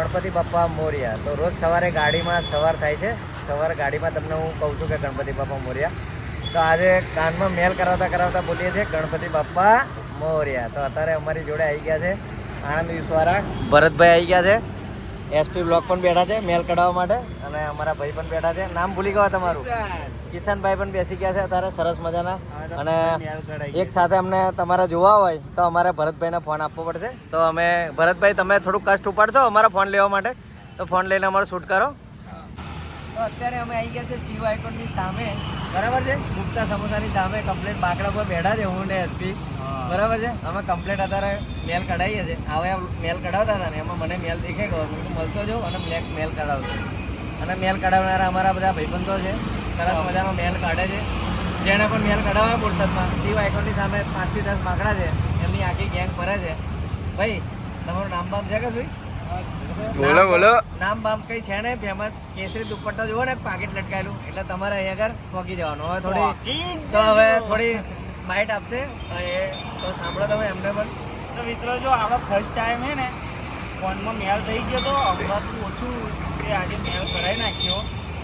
ગણપતિ બાપા મોર્યા. તો રોજ સવારે ગાડીમાં સવાર થાય છે, સવારે ગાડીમાં તમને હું કહું છું કે ગણપતિ બાપા મોર્યા. તો આજે કાનમાં મેલ કરાવતા બોલીએ છીએ ગણપતિ બાપા મોર્યા. તો અત્યારે અમારી જોડે આવી ગયા છે આણંદ વિસવાળા ભરતભાઈ આવી ગયા છે, એસપી બ્લોક પણ બેઠા છે મેલ કઢાવવા માટે, અને અમારા ભાઈ પણ બેઠા છે. નામ ભૂલી ગયો તમારું? કિશનભાઈ પણ બેસી ગયા છે અત્યારે સરસ મજાના. અને એક સાથે અમને તમારે જોવા હોય તો અમારે ભરતભાઈને ફોન આપવો પડશે. તો અમે ભરતભાઈ તમે થોડુંક કષ્ટ ઉપાડશો અમારા ફોન લેવા માટે, તો ફોન લઈને અમારો શૂટ કરો. તો અત્યારે અમે આવી ગયા છે શિવ આઇકોનની સામે, બરાબર છે, ગુપ્તા સમોસાની સામે કમ્પ્લેટ બાકડા પર બેઠા છે હું ને એસપી, બરાબર છે. અમે કમ્પ્લેટ અત્યારે મેલ કઢાવીએ છીએ. હવે મેલ કઢાવતા હતા ને એમાં મને મેલ દેખાઈ ગયો, હું મળતો જાઉં અને મેલ કઢાવતો. અને મેલ કઢાવનારા અમારા બધા ભાઈબંધો છે, સરસ મજાનો મેલ કાઢે છે. જેણે પણ મેલ કઢાવ્યા બોરસદમાં શિવ આઇકોનની સામે 5 થી 10 બાકડા છે, એમની આખી ગેંગ ફરે છે. ભાઈ તમારું નામ બામ છે કે શું? બોલો. નામ બામ કઈ છે ને ફેમસ? કેસરી દુપટ્ટો જુઓ ને પાકીટ લટકાયેલું, એટલે તમારે અહીંયા આગળ પહોંચી જવાનું. હવે થોડી બાઇટ આપશે તો સાંભળો તમે એમને પણ. તો મિત્રો જો આપણે ફર્સ્ટ ટાઈમ હે ને ફોનમાં મેલ થઈ ગયો તો હમણાં ઓછું કે આજે મેલ કરાવી નાખ્યો.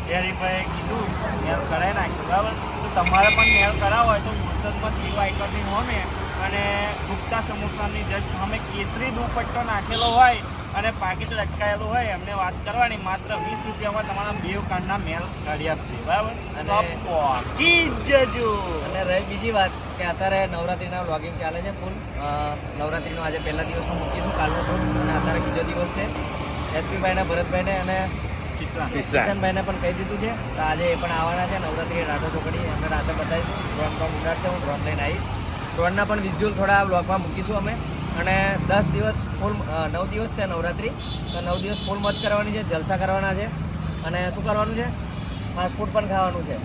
હરીભાઈએ કીધું મેલ કરાવી નાખ્યો, બરાબર. તો તમારે પણ મેલ કરાવો હોય તો બોરસદમાં શિવ આઇકોનની હોમે અને ગુપ્તા સમોસાની જસ્ટ અમે કેસરી દુપટ્ટો નાખેલો હોય અને પાકીટ લટકાયેલું હોય એમને વાત કરવાની, માત્ર 20 રૂપિયામાં તમારા બેવ કાંડના મેલ કાઢી આપશે, બરાબર. અને રહી બીજી વાત કે અત્યારે નવરાત્રિના વ્લોગિંગ ચાલે છે ફૂલ. નવરાત્રિનો આજે પહેલા દિવસમાં મૂકીશું, કાલનો શૂટ, અને અત્યારે બીજો દિવસ છે. એસપીભાઈને, ભરતભાઈને અને કિશનભાઈને પણ કહી દીધું છે. તો આજે એ પણ આવવાના છે. નવરાત્રિ રાતો ચોકડી અમે રાતે બતાવીશું. ડ્રોન પણ ઉડાડશે, હું ડ્રોન લઈને આવીશ. ડ્રોનના પણ વિઝ્યુઅલ થોડા બ્લોગમાં મૂકીશું અમે. અને 10 દિવસ ફૂલ 9 દિવસ છે નવરાત્રિ, તો 9 દિવસ ફૂલ મોજ કરવાની છે, જલસા કરવાના છે. અને શું કરવાનું છે? ફાસ્ટફૂડ પણ ખાવાનું છે.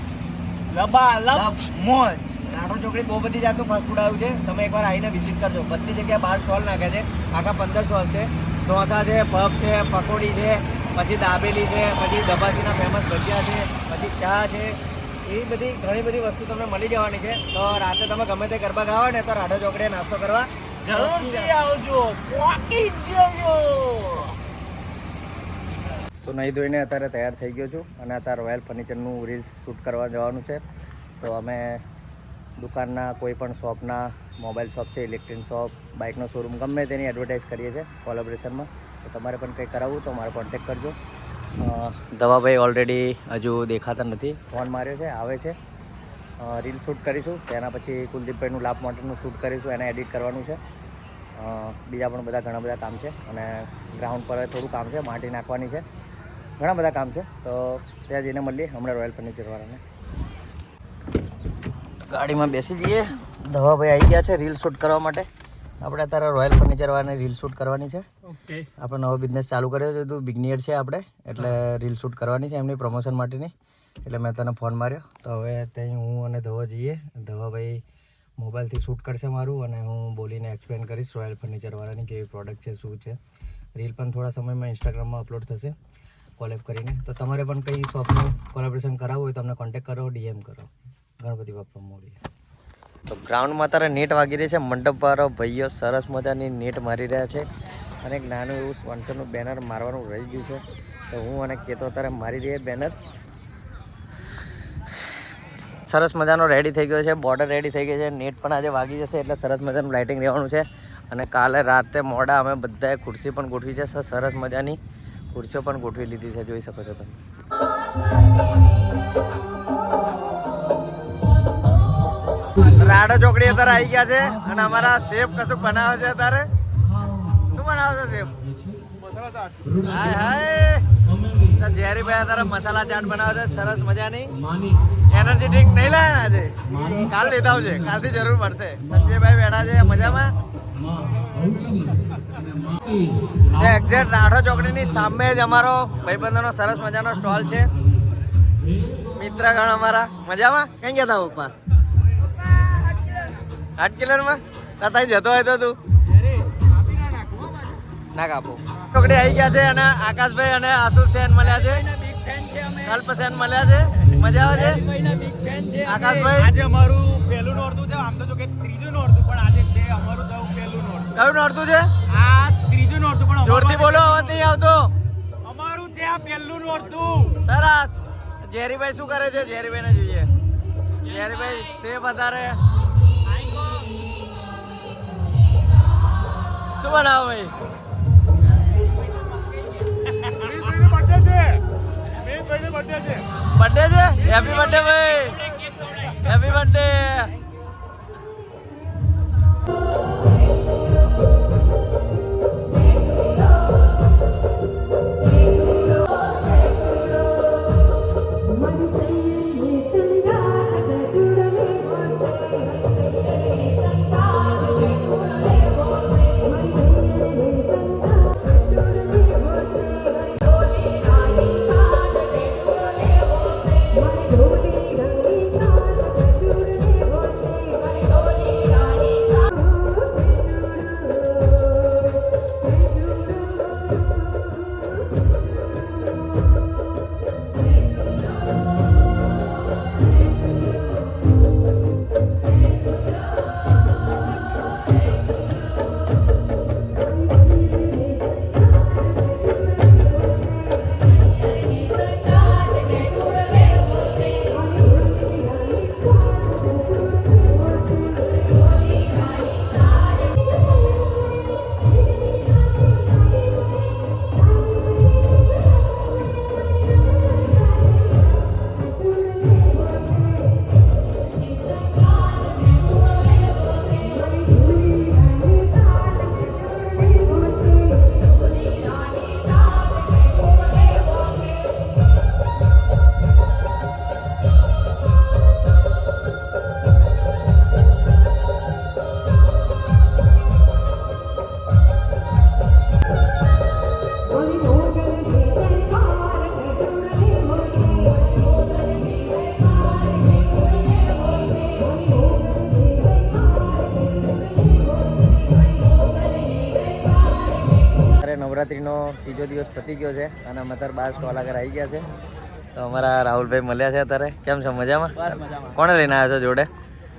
મોજ. રાઠો ચોકડી બહુ બધી જાતનું ફાસ્ટફૂડ આવ્યું છે, તમે એકવાર આવીને વિઝિટ કરજો. બધી જગ્યાએ 12 સ્ટોલ નાખ્યા છે, આખા 15 સ્ટોલ છે. ઢોસા છે, પફ છે, પકોડી છે, પછી દાબેલી છે, પછી દબાસીના ફેમસ ભજીયા છે, પછી ચા છે, એવી બધી ઘણી બધી વસ્તુ તમને મળી જવાની છે. તો રાતે તમે ગમે તે ગરબા ગાવો ને તો રાઠો ચોકડીએ નાસ્તો કરવા જલ્દી આવજો, પહોંચી જજો. તો નહીં ધોઈને અત્યારે તૈયાર થઈ ગયો છું અને અત્યારે રોયલ ફર્નિચરનું રીલ્સ શૂટ કરવા જવાનું છે. તો અમે દુકાનના કોઈ પણ શોપના, મોબાઈલ શોપ છે, ઇલેક્ટ્રિક શોપ, બાઇકનો શોરૂમ, ગમે તેની એડવર્ટાઇઝ કરીએ છીએ કોલેબોરેશનમાં. તો તમારે પણ કંઈ કરાવવું તો મારે કોન્ટેક્ટ કરજો. ધવાભાઈ ઓલરેડી હજુ દેખાતા નથી, ફોન માર્યો છે, આવે છે. રીલ શૂટ કરીશું, તેના પછી કુલદીપભાઈનું લાભ માટેનું શૂટ કરીશું, એને એડિટ કરવાનું છે. બીજા પણ બધા ઘણા બધા કામ છે, અને ગ્રાઉન્ડ પર થોડું કામ છે, માટી નાખવાની છે, ઘણા બધા કામ છે. તો ત્યાં જઈને મળીએ હમણાં રોયલ ફર્નિચરવાળાને. ગાડીમાં બેસી જઈએ. ધવાભાઈ આવી ગયા છે રીલ શૂટ કરવા માટે. આપણે અત્યારે રોયલ ફર્નિચરવાળાને રીલ શૂટ કરવાની છે. ઓકે, આપણે નવો બિઝનેસ ચાલુ કર્યો છે, તું બિગનિયર છે આપણે, એટલે રીલ શૂટ કરવાની છે એમની પ્રમોશન માટેની. એટલે મેં તને ફોન માર્યો. તો હવે ત્યાં હું અને ધવા જઈએ. ધવાભાઈ મોબાઈલથી શૂટ કરશે મારું, અને હું બોલીને એક્સપ્લેન કરીશ રોયલ ફર્નિચરવાળાની કેવી પ્રોડક્ટ છે, શું છે. રીલ પણ થોડા સમયમાં ઇન્સ્ટાગ્રામમાં અપલોડ થશે કોલેબ કરીને. તો તમારે પણ કંઈ શોપનું કોલેબોરેશન કરાવવું હોય તો અમને કોન્ટેક્ટ કરો, ડીએમ કરો. ગણપતિ બાપા મોર્યા. તો ગ્રાઉન્ડમાં અત્યારે નેટ વાગી રહી છે. મંડપવાળો ભાઈઓ સરસ મજાની નેટ મારી રહ્યા છે, અને એક નાનું એવું સ્પોન્સરનું બેનર મારવાનું રહી ગયું છે. તો હું અને કેતો અત્યારે મારી દઈએ બેનર. સરસ મજાનો રેડી થઈ ગયો છે, બોર્ડર રેડી થઈ ગઈ છે, નેટ પણ આજે વાગી જશે, એટલે સરસ મજાનું લાઇટિંગ રહેવાનું છે. અને કાલે રાતે મોડા અમે બધાએ ખુરશી પણ ગોઠવી છે, સરસ મજાની ખુરશીઓ પણ ગોઠવી લીધી છે, જોઈ શકો છો તમે. રાડો ચોકડી અત્યારે આવી ગયા છે, અને અમારા શેફ કશું બનાવે છે અત્યારે. શું બનાવે છે શેફ? મસાલા ચાટ. હાય હાય, ઝેરીભાઈ અત્યારે મસાલા ચાટ બનાવે છે સરસ મજાની. એનર્જી ડ્રિંક નહીં લાયા આજે, કાલ લેતા આવજે, કાલથી જરૂર પડશે. સંજયભાઈ બેઠા છે મજામાં. એક્ઝેક્ટ રાઠો ચોકડીની સામે જ અમારો ભાઈબંધોનો સરસ મજાનો સ્ટોલ છે. મિત્રગણ અમારા મજામાં. કઈ ગયા તા પપ્પા? 8 કિલોમાં કતાઈ જતો હોય તો તું ના કાપો. ચોકડી આવી ગયા છે, અને આકાશભાઈ અને આશુષ સેન મળ્યા છે, કલ્પ સેન મળ્યા છે. મજા આવે છે આકાશભાઈ? આજે અમારું પહેલું નોરતું છે, આમ તો જો કે ત્રીજું નોરતું, પણ આજે છે અમારું પહેલું નોરતું. કયું નોરતું છે? આ ત્રીજું નોરતું. પણ જોરથી બોલો, અવાજ નહીં આવતો. પેલું નોરતું. સરસ. જેરીભાઈ શું કરે છે? જેરીભાઈને જોઈએ. જેરીભાઈ સેવ વધારે શું બનાવો ભાઈ? બર્થડે છે? હેપી બર્થડે ભાઈ, હેપી બર્થડે. નવરાત્રીનો ત્રીજો દિવસ પતી ગયો છે અને અમે અત્યારે 12 સ્ટોલ આગળ આવી ગયા છે. તો અમારા રાહુલભાઈ મળ્યા છે અત્યારે. કેમ છો? મજામાં? બસ મજામાં. કોને લઈને આવ્યા છો જોડે?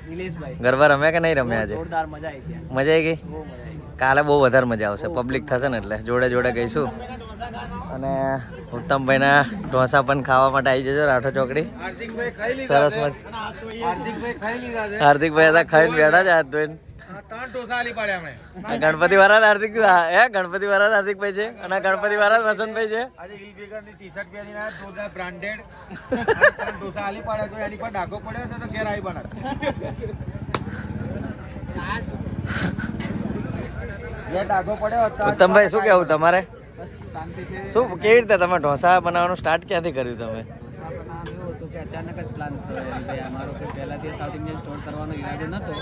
નિલેશભાઈ. ગરબા રમ્યા કે નહીં રમ્યા આજે? જોરદાર મજા આવી ગયા. મજા આવી ગઈ? બહુ મજા આવી. કાલે બહુ વધારે મજા આવશે, પબ્લિક થશે ને એટલે જોડે જોડે ગઈશું. અને ઉત્તમભાઈના ઢોસા પણ ખાવા માટે આવી જજો રાઠો ચોકડી. હાર્દિકભાઈ ખાઈ લીધા સરસ છે. મજા. હાર્દિકભાઈ ખાઈ લીધા છે. હાર્દિકભાઈ હતા ખાઈને બેઠા છે હાથ ધોઈને. 3 ઢોસા આલી પાડ્યા અમે. ગણપતિ વાળા હાર્દિક ગણપતિ વાળા હાર્દિકભાઈ છે અને ગણપતિ વાળા વસંતભાઈ છે. આજે હિલબેગરની ટી-શર્ટ પહેરીને આયા, જોરદાર બ્રાન્ડેડ 3 ઢોસા આલી પાડ્યા તો એની પર ડાઘો પડ્યો તો ઘેર આવી બનાવ. જે ડાઘો પડ્યો હતો ઉત્તમભાઈ શું કેવું તમારે? બસ શાંતિ છે. શું કેવી રીતે તમે ઢોસા બનાવવાનું સ્ટાર્ટ ક્યાંથી કર્યું તમે? ઢોસા બનાવવાનું એવું હતું કે અચાનક જ પ્લાન થયો ભાઈ અમારો કોઈ પહેલાથી સાઉથ ઇન્ડિયન સ્ટોર કરવાનો ઈરાદો નહોતો.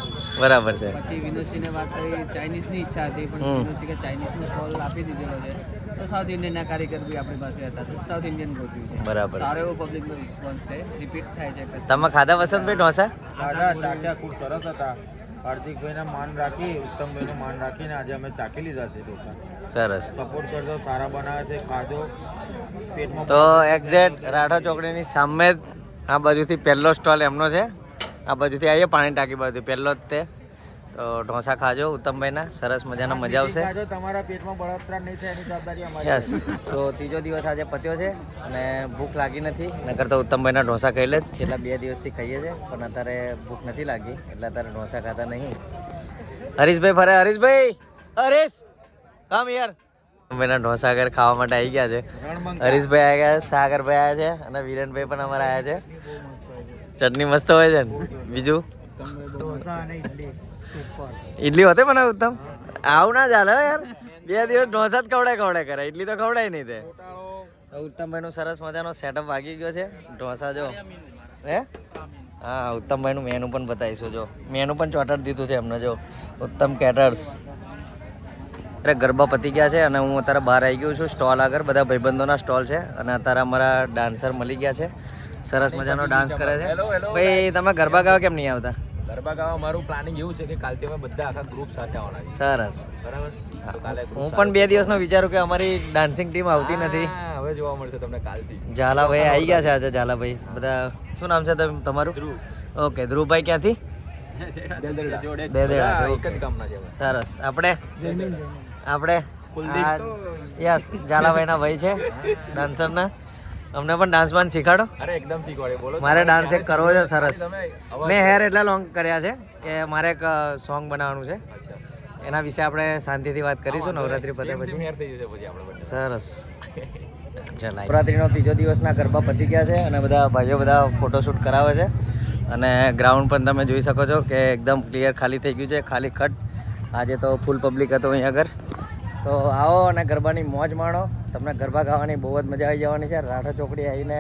બરાબર છે. પછી વિનોદજીને વાત કરી, ચાઇનીઝની ઈચ્છા હતી પણ વિનોદજી કે ચાઇનીઝનો સ્ટોલ આપી દીધેલો છે તો સાઉથ ઇન્ડિયનના કારીગર બી આપણી પાસે હતા તો સાઉથ ઇન્ડિયન ગોઠવ્યું છે. બરાબર. સારો એવો પબ્લિકનો રિસ્પોન્સ છે, રિપીટ થાય છે. તમે ખાધા વસંતભાઈ ઢોસા? દાદા ચાખ્યા ખૂબ સરસ હતા. હાર્દિકભાઈના માન રાખી, ઉત્તમભાઈનું માન રાખીને આજે અમે ચાખી લીધા છે ઢોસા. સરસ. સપોર્ટ કરજો, સારા બનાવે છે, ખાજો પેટમાં. તો એક્ઝેક્ટ રાઠો ચોકડીની સામે જ આ બાજુથી પહેલો સ્ટોલ એમનો છે. આ બાજુથી આવીએ પાણી ટાંકી બાજુ પહેલો જ તે. તો ઢોસા ખાજો ઉત્તમભાઈના, સરસ મજાના મજા આવશે. ખાજો, તમારા પેટમાં બળતરા નહીં થાય એની જવાબદારી અમારી. યસ. તો ત્રીજો દિવસ આજે પત્યો છે અને ભૂખ લાગી નથી. નકર તો ઉત્તમભાઈના ઢોસા ખાઈ લે. છેલ્લા 2 દિવસથી ખાઈએ છે પણ અત્યારે ભૂખ નથી લાગી એટલે અત્યારે ઢોસા ખાતા નહીં. હરીશભાઈ ફરે. હરીશભાઈ, હરીશ કામ યાર. ઉત્તમભાઈના ઢોસા આગળ ખાવા માટે આવી ગયા છે. હરીશભાઈ આવી ગયા, સાગરભાઈ આવ્યા છે અને વિરેનભાઈ પણ અમારા આવ્યા છે. ચટણી મસ્ત હોય છે ને. બીજું ઢોસા અને ઇડલી સુપર. ઇડલી હોતે બનાવ ઉત્તમ? આવું ના ચાલે હો યાર. 2 દિવસ ઢોસા જ ખવડાય કરે, ઇડલી તો ખવડાય નહીં તે. ઉત્તમભાઈનું સરસ મજાનો સેટઅપ વાગી ગયો છે. ઢોસા જો હે હા, ઉત્તમભાઈનું મેનુ પણ બતાવીશું. જો મેનુ પણ ચોટાડી દીધું છે એમને. જો ઉત્તમ કેટર્સ. અરે ગરબા પતી ગયા છે અને હું અત્યારે બહાર આવી ગયો છું સ્ટોલ આગળ. બધા ભાઈબંધોના સ્ટોલ છે અને અત્યારે અમારા ડાન્સર મળી ગયા છે. સરસ મજાનો ડાન્સ કરે છે. ભાઈ તમે ગરબા ગાવા કેમ નહીં આવતા? ગરબા ગાવા મારું પ્લાનિંગ એવું છે કે કાલથી અમે બધા આખા ગ્રુપ સાથે આવવાના છે. સરસ. બરાબર. તો કાલે હું પણ 2 દિવસનો વિચારું કે અમારી ડાન્સિંગ ટીમ આવતી નથી. હા, હવે જોવા મળશે તમને કાલથી. ઝાલાભાઈ આવી ગયા છે આજે. ઝાલાભાઈ બધા શું નામ છે તમારું? ઓકે. ધ્રુવભાઈ ક્યાંથી? જોડે દેદેડા. એક જ ગામના છે અમે. સરસ. આપણે યસ ઝાલાભાઈના ભાઈ છે ડાન્સરના. અમને પણ ડાન્સ બાન્સ શીખાડો. અરે એકદમ શીખવાડે બોલો. મારે ડાન્સ એક કરવો છે સરસ. તમે અવાજ- મેં હેર એટલા લોંગ કર્યા છે કે મારે એક સોંગ બનાવવાનું છે. અચ્છા. એના વિશે આપણે શાંતિથી વાત કરીશું નવરાત્રી પતે સેમ પછી. હેર થઈ જશે પછી આપણે બંને. સરસ. ચાલ નવરાત્રીનો ત્રીજો દિવસના ગરબા પતી ગયા છે અને બધા ભાઈઓ બધા ફોટોશૂટ કરાવે છે અને ગ્રાઉન્ડ પણ તમે જોઈ શકો છો કે એકદમ ક્લિયર ખાલી થઈ ગયું છે, ખાલી ખટ. આજે તો ફૂલ પબ્લિક હતો અહીં આગળ. તો આવો અને ગરબાની મોજ માણો. તમને ગરબા ગાવાની બહુ જ મજા આવી જવાની છે. રાઠા ચોકડી આવીને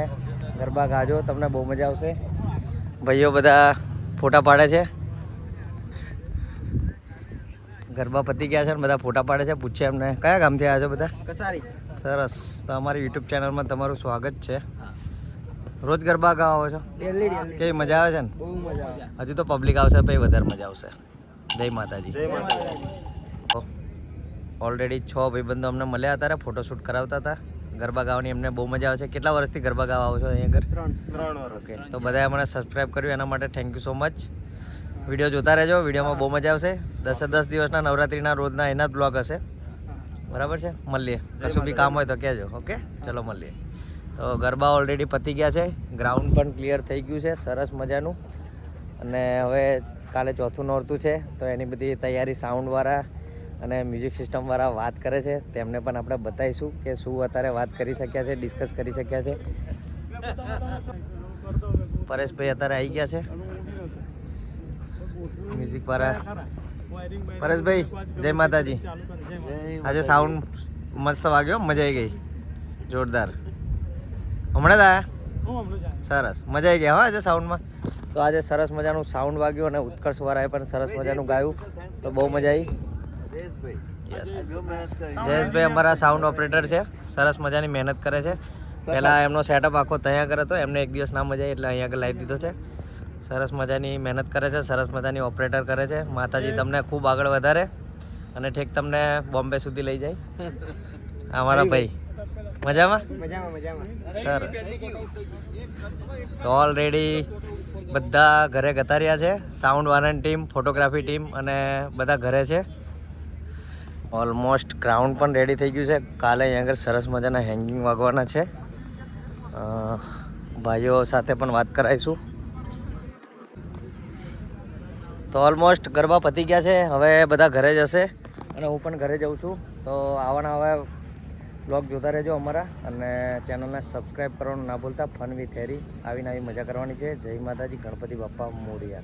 ગરબા ગાજો, તમને બહુ મજા આવશે. ભાઈઓ બધા ફોટા પાડે છે. ગરબા પતી ગયા છે ને બધા ફોટા પાડે છે. પૂછે એમને કયા ગામથી આવ્યા છો બધા? કસારી. સરસ. તો અમારી યુટ્યુબ ચેનલમાં તમારું સ્વાગત છે. રોજ ગરબા ગાઓ છો? કેવી મજા આવે છે ને? બહુ મજા આવે. હજુ તો પબ્લિક આવશે પછી વધારે મજા આવશે. જય માતાજી. ઓલરેડી 6 ભાઈબંધો અમને મળ્યા હતા, ફોટોશૂટ કરાવતા હતા. ગરબા ગાવાની એમને બહુ મજા આવે છે. કેટલા વર્ષથી ગરબા ગાવા આવો છો અહીંયા આગળ? 3 વર્ષ. ઓકે, તો બધાએ મને સબસ્ક્રાઈબ કર્યું એના માટે thank you so much. Video જોતા રહેજો, વિડીયોમાં બહુ મજા આવશે. 10 દિવસના નવરાત્રિના રોજના એના જ બ્લોગ હશે. બરાબર છે? મળીએ. કશું બી કામ હોય તો કહેજો. ઓકે, ચલો મળીએ. તો ગરબા ઓલરેડી પતી ગયા છે. ગ્રાઉન્ડ પણ ક્લિયર થઈ ગયું છે સરસ મજાનું. અને હવે કાલે ચોથું નોરતું છે તો એની બધી તૈયારી સાઉન્ડવાળા અને મ્યુઝિક સિસ્ટમવાળા વાત કરે છે. તેમને પણ આપણે બતાવીશું કે શું અત્યારે વાત કરી શક્યા છે, ડિસ્કસ કરી શક્યા છે. પરેશભાઈ અત્યારે આવી ગયા છે મ્યુઝિકવાળા. પરેશભાઈ જય માતાજી. આજે સાઉન્ડ મસ્ત વાગ્યો, મજા આવી ગઈ, જોરદાર. હમણાં જ આવ્યા? સરસ, મજા આવી ગઈ હા આજે સાઉન્ડમાં. તો આજે સરસ મજાનું સાઉન્ડ વાગ્યું અને ઉત્કર્ષવાળાએ પણ સરસ મજાનું ગાયું, તો બહુ મજા આવી. જયેશભાઈ અમારા સાઉન્ડ ઓપરેટર છે, સરસ મજાની મહેનત કરે છે. પહેલાં એમનો સેટઅપ આખો ત્યાં આગળ હતો, એમને એક દિવસ ના મજા આવી એટલે અહીંયા આગળ લાવી દીધો છે. સરસ મજાની મહેનત કરે છે, સરસ મજાની ઓપરેટર કરે છે. માતાજી તમને ખૂબ આગળ વધારે અને ઠેક તમને બોમ્બે સુધી લઈ જાય. અમારા ભાઈ મજામાં? સરસ. તો ઓલરેડી બધા ઘરે ગતા રહ્યા છે. સાઉન્ડ વાળાની ટીમ, ફોટોગ્રાફી ટીમ અને બધા ઘરે છે. ઓલમોસ્ટ ગ્રાઉન્ડ પણ રેડી થઈ ગયું છે. કાલે અહીં આગળ સરસ મજાના હેંગિંગ વાગવાના છે. ભાઈઓ સાથે પણ વાત કરાવીશું. તો ઓલમોસ્ટ ગરબા પતી ગયા છે. હવે બધા ઘરે જશે અને હું પણ ઘરે જાઉં છું. તો આવવાના હવે બ્લોગ જોતા રહેજો અમારા અને ચેનલને સબસ્ક્રાઈબ કરવાનું ના ભૂલતા. ફન વિથ હેરી આવીને આવી મજા કરવાની છે. જય માતાજી, ગણપતિ બાપ્પા મોરયા.